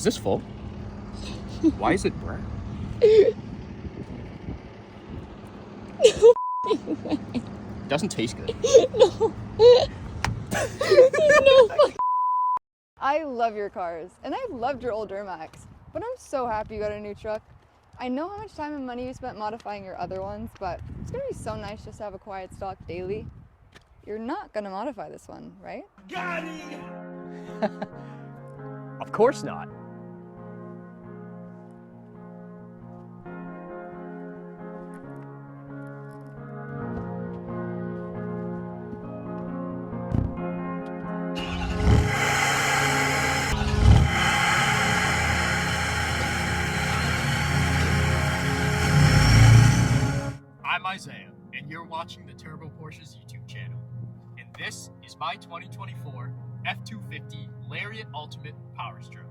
this full? Why is it brown? Doesn't taste good. No. No. I love your cars, and I've loved your old Duramax, but I'm so happy you got a new truck. I know how much time and money you spent modifying your other ones, but it's gonna be so nice just to have a quiet stock daily. You're not gonna modify this one, right? Got it! Of course not. I'm Isaiah, and you're watching the Turbo Porsches YouTube channel. And this is my 2024 F250 Lariat Ultimate Powerstroke.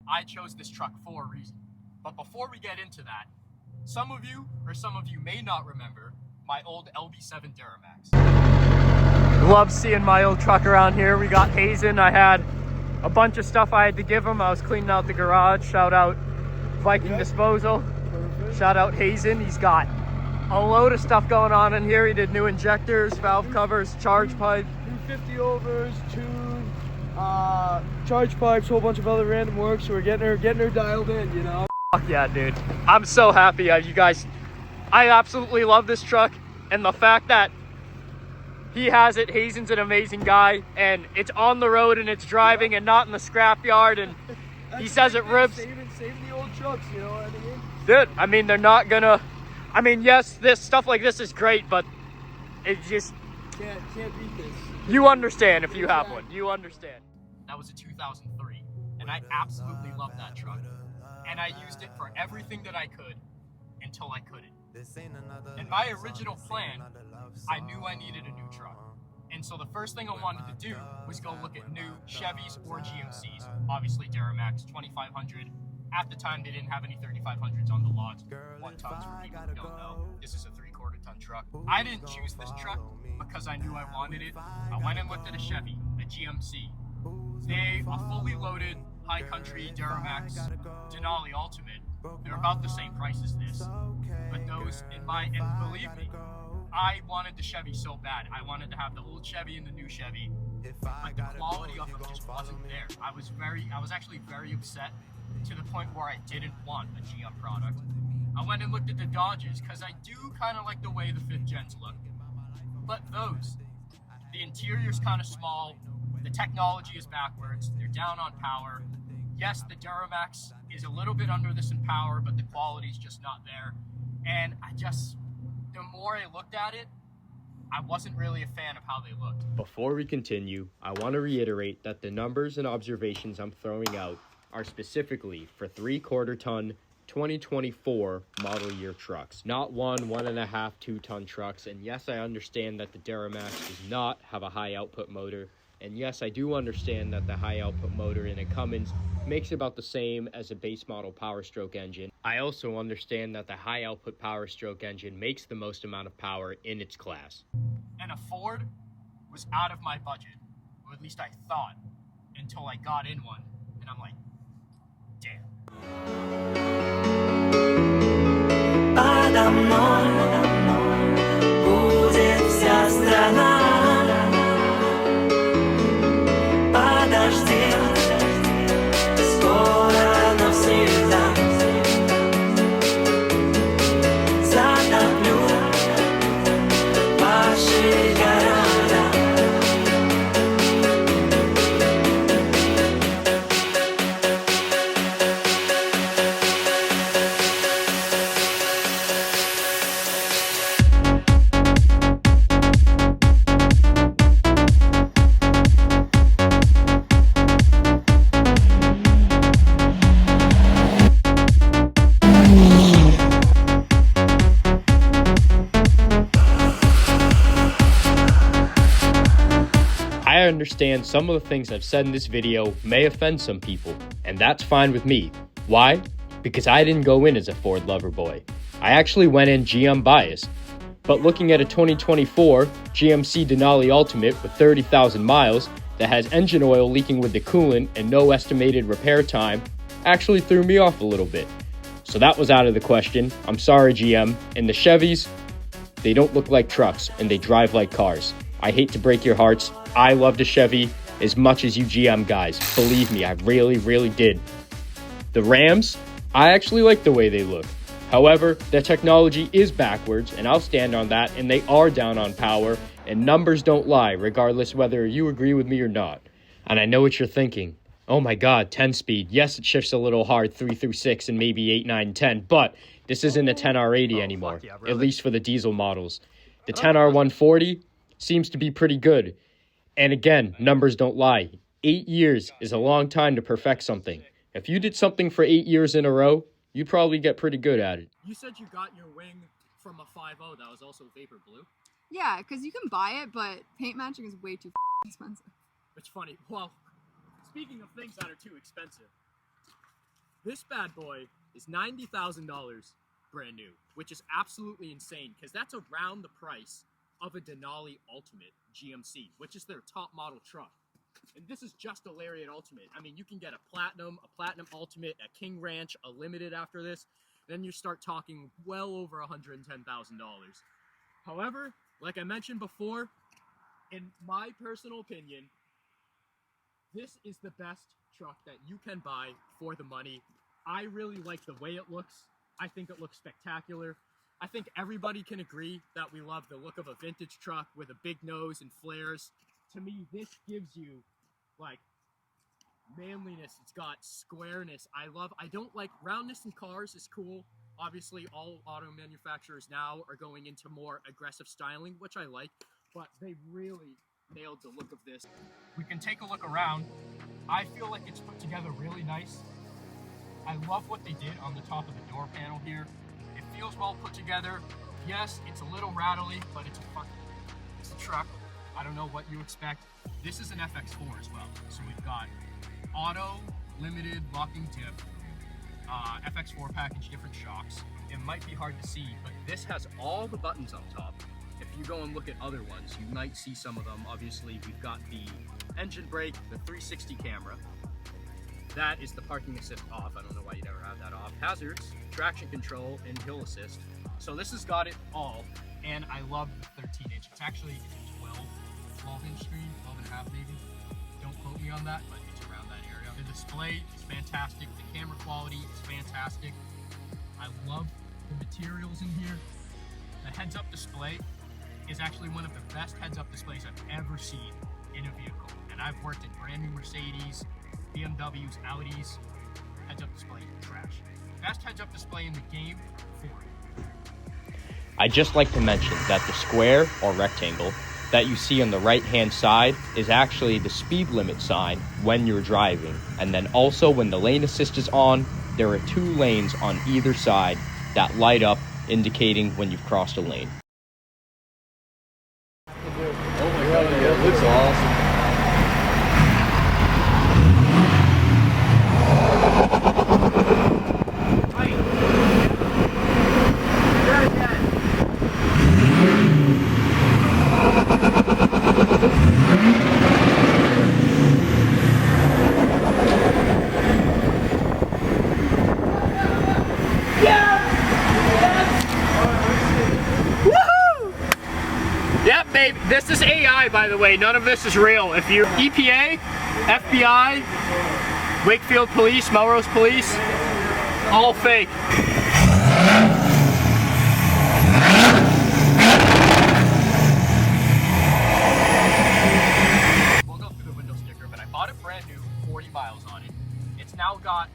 I chose this truck for a reason. But before we get into that, some of you may not remember my old LB7 Duramax. Love seeing my old truck around here. We got Hazen. I had a bunch of stuff I had to give him. I was cleaning out the garage. Shout out Viking Disposal. Perfect. Shout out Hazen. He's got a load of stuff going on in here. He did new injectors, valve covers, charge pipe. New 50 overs, tune, charge pipes, whole bunch of other random work. So we're getting her dialed in, you know. Fuck yeah, dude. I'm so happy. You guys, I absolutely love this truck. And the fact that he has it, Hazen's an amazing guy. And it's on the road and it's driving and not in the scrapyard. And he says it rips. Saving the old trucks, you know what I mean? Dude, I mean, they're not gonna... I mean, yes, this stuff like this is great, but it just... Can't beat this. You understand if you have one. You understand. That was a 2003, and I absolutely loved that truck. And I used it for everything that I could until I couldn't. In my original plan, I knew I needed a new truck. And so the first thing I wanted to do was go look at new Chevys or GMCs. Obviously Duramax 2500. At the time, they didn't have any 3500s on the lot. 1 tons for people who don't know. This is a 3/4 ton truck. I didn't choose this truck because I knew I wanted it. I went and looked at a Chevy, a GMC. They are fully loaded High Country Duramax Denali Ultimate. They're about the same price as this. But those and believe me, I wanted the Chevy so bad. I wanted to have the old Chevy and the new Chevy. But the quality of them just wasn't there. I was actually very upset to the point where I didn't want a GM product. I went and looked at the Dodges because I do kind of like the way the 5th gens look. But the interior's kind of small. The technology is backwards. They're down on power. Yes, the Duramax is a little bit under this in power, but the quality's just not there. And the more I looked at it, I wasn't really a fan of how they looked. Before we continue, I want to reiterate that the numbers and observations I'm throwing out are specifically for 3/4 ton 2024 model year trucks, not 1.5, 2 ton trucks. And yes, I understand that the Duramax does not have a high output motor. And yes, I do understand that the high output motor in a Cummins makes about the same as a base model Powerstroke engine. I also understand that the high output Powerstroke engine makes the most amount of power in its class. And a Ford was out of my budget, or at least I thought, until I got in one, and I'm like, damn. Подо мной будет вся страна. Подожди, скоро навсегда затоплю ваши города. I understand some of the things I've said in this video may offend some people, and that's fine with me. Why? Because I didn't go in as a Ford lover boy. I actually went in GM biased. But looking at a 2024 GMC Denali Ultimate with 30,000 miles that has engine oil leaking with the coolant and no estimated repair time actually threw me off a little bit. So that was out of the question. I'm sorry, GM. And the Chevys, they don't look like trucks and they drive like cars. I hate to break your hearts. I loved a Chevy as much as you GM guys. Believe me, I really, really did. The Rams, I actually like the way they look. However, their technology is backwards, and I'll stand on that, and they are down on power, and numbers don't lie, regardless whether you agree with me or not. And I know what you're thinking. Oh my god, 10-speed. Yes, it shifts a little hard 3 through 6 and maybe 8, 9, 10, but this isn't a 10R80 anymore, yeah, really? at least for the diesel models. The 10R140 seems to be pretty good. And again, numbers don't lie. 8 years is a long time to perfect something. If you did something for 8 years in a row, you'd probably get pretty good at it. You said you got your wing from a 5.0 that was also vapor blue. Yeah, because you can buy it, but paint matching is way too expensive. It's funny. Well, speaking of things that are too expensive, this bad boy is $90,000 brand new, which is absolutely insane because that's around the price of a Denali Ultimate GMC, which is their top model truck. And this is just a Lariat Ultimate. I mean, you can get a Platinum Ultimate, a King Ranch, a Limited after this. Then you start talking well over $110,000. However, like I mentioned before, in my personal opinion, this is the best truck that you can buy for the money. I really like the way it looks. I think it looks spectacular. I think everybody can agree that we love the look of a vintage truck with a big nose and flares. To me, this gives you like manliness. It's got squareness. I don't like roundness in cars is cool. Obviously, all auto manufacturers now are going into more aggressive styling, which I like, but they really nailed the look of this. We can take a look around. I feel like it's put together really nice. I love what they did on the top of the door panel here. It feels well put together. Yes, it's a little rattly, but it's a truck. I don't know what you expect. This is an FX4 as well. So we've got auto, limited, locking dip, FX4 package, different shocks. It might be hard to see, but this has all the buttons on top. If you go and look at other ones, you might see some of them. Obviously, we've got the engine brake, the 360 camera. That is the parking assist off. I don't know why you never have that off. Hazards, traction control, and hill assist. So this has got it all, and I love the 13-inch. It's actually 12-inch screen, 12 and a half maybe. Don't quote me on that, but it's around that area. The display is fantastic. The camera quality is fantastic. I love the materials in here. The heads-up display is actually one of the best heads-up displays I've ever seen in a vehicle. And I've worked in brand new Mercedes, BMWs, Audis. Heads-up display, trash. Best heads-up display in the game, Ford. I'd just like to mention that the square or rectangle that you see on the right-hand side is actually the speed limit sign when you're driving. And then also when the lane assist is on, there are 2 lanes on either side that light up, indicating when you've crossed a lane. Oh my god, yeah, it looks awesome. Yep, babe. This is AI, by the way. None of this is real. If you EPA, FBI, Wakefield Police, Melrose Police, all fake. We'll go through the window sticker, but I bought it brand new, 40 miles on it. It's now got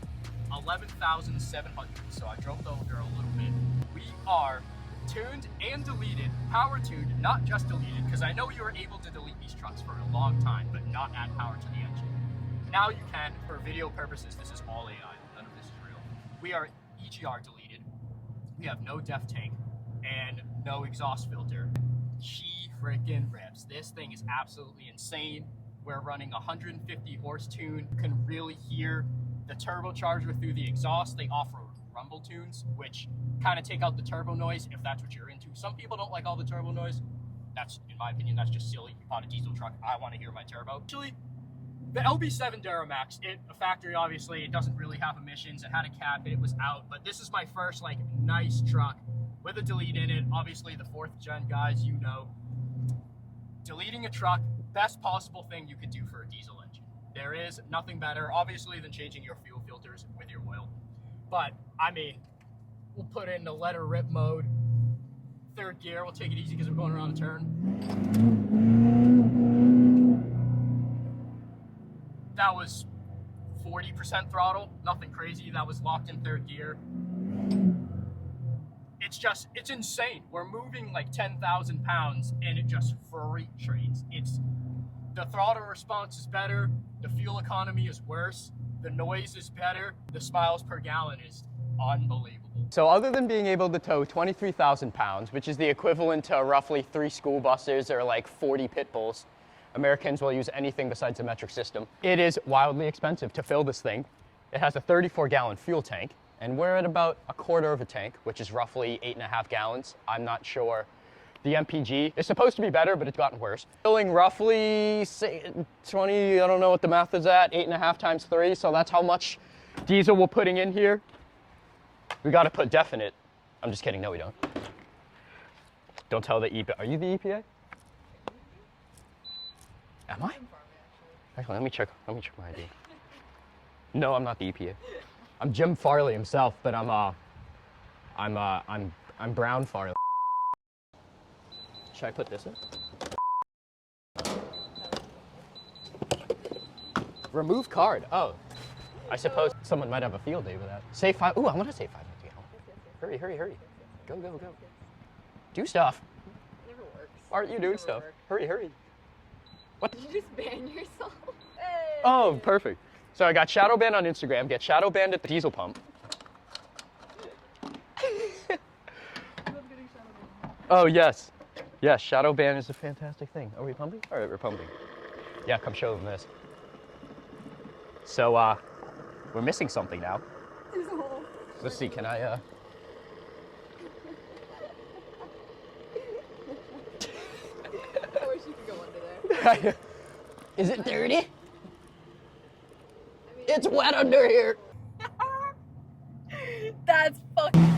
11,700, so I drove over a little bit. We are tuned and deleted, power tuned, not just deleted, because I know you were able to delete these trucks for a long time, but not add power to the engine. Now you can, for video purposes. This is all AI, none of this is real. We are EGR deleted. We have no def tank and no exhaust filter. She freaking rips. This thing is absolutely insane. We're running 150 horse tune. You can really hear the turbocharger through the exhaust. They offer rumble tunes, which kind of take out the turbo noise if that's what you're into. Some people don't like all the turbo noise. That's, in my opinion, that's just silly. You bought a diesel truck, I want to hear my turbo. Actually, the LB7 Duramax, a factory, obviously, it doesn't really have emissions. It had a cap, it was out, but this is my first, like, nice truck with a delete in it. Obviously, the 4th gen guys, you know. Deleting a truck, best possible thing you could do for a diesel engine. There is nothing better, obviously, than changing your fuel filters with your oil. But, I mean, we'll put it in the let her rip mode. 3rd gear, we'll take it easy because we're going around a turn. That was 40% throttle, nothing crazy. That was locked in 3rd gear. It's insane. We're moving like 10,000 pounds and it just freight trains. The throttle response is better, the fuel economy is worse, the noise is better, the miles per gallon is unbelievable. So other than being able to tow 23,000 pounds, which is the equivalent to roughly 3 school buses or like 40 pit bulls, Americans will use anything besides the metric system. It is wildly expensive to fill this thing. It has a 34-gallon fuel tank, and we're at about a quarter of a tank, which is roughly 8.5 gallons. I'm not sure. The MPG is supposed to be better, but it's gotten worse. Filling roughly, say, 20, I don't know what the math is at, 8.5 times 3, so that's how much diesel we're putting in here. We gotta put definite. I'm just kidding, no we don't. Don't tell the EPA. Are you the EPA? Am I? Actually, let me check my ID. No, I'm not the EPA. I'm Jim Farley himself, but I'm Brown Farley. Should I put this in? Remove card. Oh, I suppose someone might have a field day with that. Say 5. Ooh, I want to say 5 minutes ago. Hurry. Go. Do stuff. It never works. Aren't you doing stuff? Hurry. What? Did you just ban yourself? Hey. Oh, perfect. So I got shadow banned on Instagram. Get shadow banned at the diesel pump. Oh yes. Yes, shadow ban is a fantastic thing. Are we pumping? All right, we're pumping. Yeah, come show them this. So, we're missing something now. There's a hole. Let's see, can I, I wish you could go under there. Is it dirty? It's wet under here. That's fucking...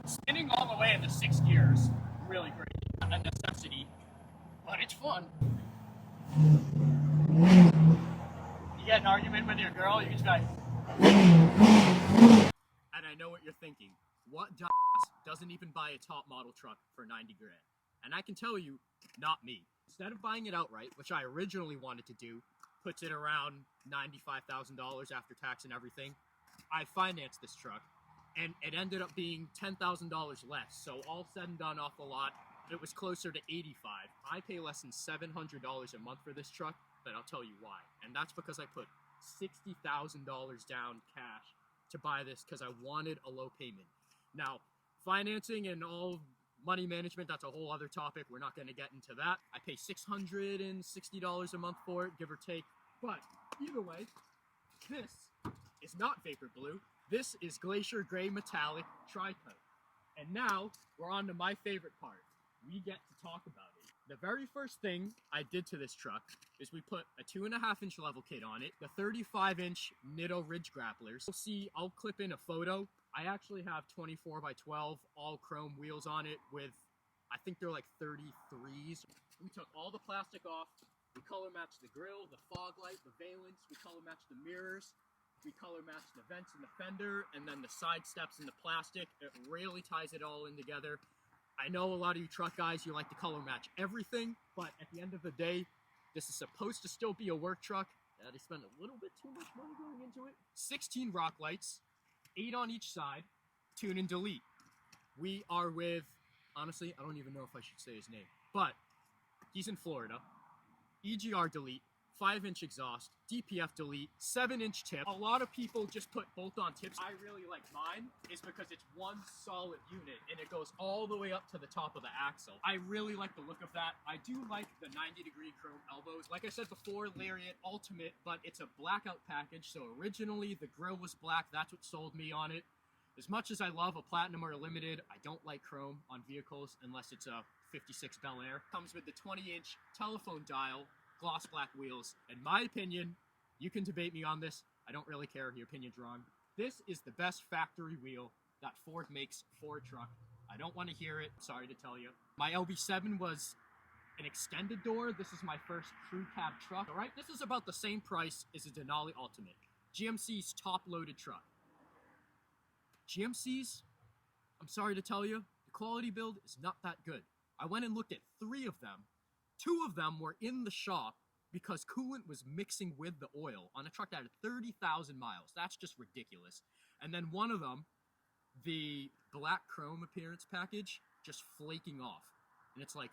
Spinning all the way into 6 gears, really great. Not a necessity, but it's fun. You get an argument with your girl, you just go. And I know what you're thinking. What dumbass doesn't even buy a top model truck for 90 grand? And I can tell you, not me. Instead of buying it outright, which I originally wanted to do, puts it around $95,000 after tax and everything, I financed this truck. And it ended up being $10,000 less. So all said and done off the lot, it was closer to $85,000. I pay less than $700 a month for this truck, but I'll tell you why. And that's because I put $60,000 down cash to buy this because I wanted a low payment. Now, financing and all money management, that's a whole other topic. We're not going to get into that. I pay $660 a month for it, give or take. But either way, this is not Vapor Blue. This is Glacier Gray Metallic Tri-Coat. And now, we're on to my favorite part. We get to talk about it. The very first thing I did to this truck is we put a 2.5-inch level kit on it, the 35-inch Nitto Ridge grapplers. You'll see, I'll clip in a photo. I actually have 24x12 all chrome wheels on it with, I think they're like 33s. We took all the plastic off. We color matched the grille, the fog light, the valence. We color matched the mirrors. We color matched the vents in the fender, and then the side steps in the plastic. It really ties it all in together. I know a lot of you truck guys, you like to color match everything, but at the end of the day, this is supposed to still be a work truck. I spent a little bit too much money going into it. 16 rock lights, 8 on each side, tune and delete. We are with, honestly, I don't even know if I should say his name, but he's in Florida. EGR delete, 5-inch exhaust, DPF delete, 7-inch tip. A lot of people just put bolt-on tips. I really like mine is because it's one solid unit and it goes all the way up to the top of the axle. I really like the look of that. I do like the 90-degree chrome elbows. Like I said before, Lariat Ultimate, but it's a blackout package. So originally the grille was black. That's what sold me on it. As much as I love a Platinum or a Limited, I don't like chrome on vehicles unless it's a 56 Bel Air. Comes with the 20-inch telephone dial, gloss black wheels. In my opinion, you can debate me on this. I don't really care if your opinion's wrong. This is the best factory wheel that Ford makes for a truck. I don't want to hear it. Sorry to tell you. My LB7 was an extended door. This is my first crew cab truck. All right, this is about the same price as a Denali Ultimate. GMC's top-loaded truck. GMC's, I'm sorry to tell you, the quality build is not that good. I went and looked at 3 of them. 2 of them were in the shop because coolant was mixing with the oil on a truck that had 30,000 miles. That's just ridiculous. And then one of them, the black chrome appearance package, just flaking off. And it's like,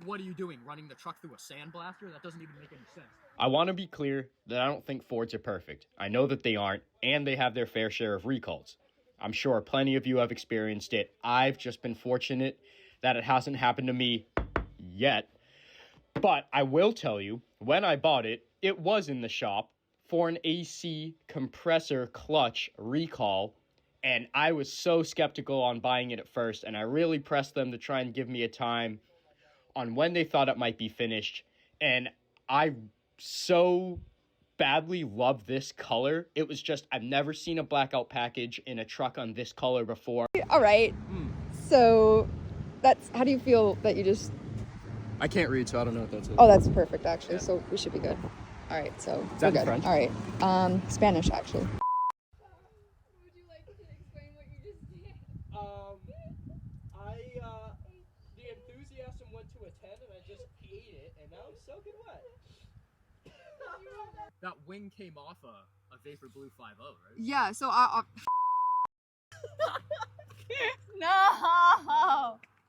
what are you doing, running the truck through a sandblaster? That doesn't even make any sense. I want to be clear that I don't think Fords are perfect. I know that they aren't, and they have their fair share of recalls. I'm sure plenty of you have experienced it. I've just been fortunate that it hasn't happened to me yet. But I will tell you, when I bought it, it was in the shop for an AC compressor clutch recall, and I was so skeptical on buying it at first, and I really pressed them to try and give me a time on when they thought it might be finished, and I so badly love this color. It was just, I've never seen a blackout package in a truck on this color before. All right. So that's, how do you feel that you just... I can't read, so I don't know what that's. Oh, that's perfect, actually. Yeah. So we should be good. All right, so Is that we're in good. French? All right. Spanish, actually. Would you like to explain what you just did? The enthusiasm went to a 10 and I just ate it, and now I'm soaking wet. That wing came off a Vapor Blue 5.0, right? Yeah, so I... No!